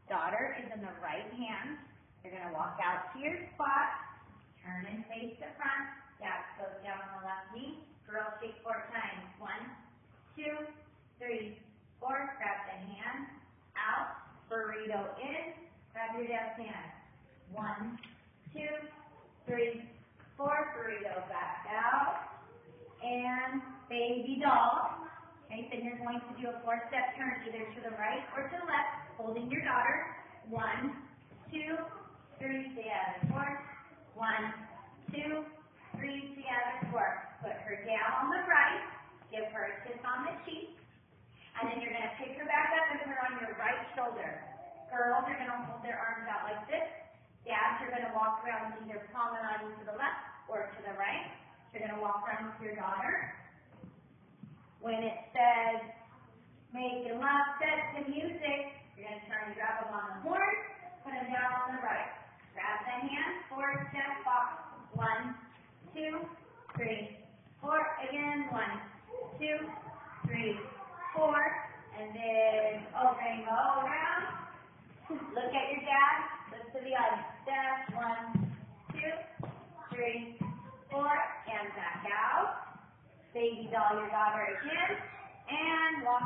Daughter is in the right hand. You're going to walk out to your spot, turn and face the front. Dad goes down on the left knee. Girl shake 4 times. 1, 2, 3, 4. Grab the hand out. Burrito in. Grab your dad's hand. 1, 2, 3, 4. Burrito back out. And baby doll. Okay, then you're going to do a 4-step turn either to the right or to the left, holding your daughter. 1, 2, 3, stay out of 4. 1, 2, 3, stay out of 4. Put her down on the right, give her a kiss on the cheek, and then you're going to pick her back up and put her on your right shoulder. Girls are going to hold their arms out like this. Dads are going to walk around with either palm and on to the left or to the right. You're going to walk around with your daughter. When it says, making love, set to music, you're going to turn and grab them on the horn, put them down on the right. Grab the hand, 4-step box. 1, 2, 3, 4. Again, 1, 2, 3, 4. And then open, go around. Look at your dad. Look to the audience. Step 1, 2, 3, 4. And back out. Baby doll your daughter again. And walk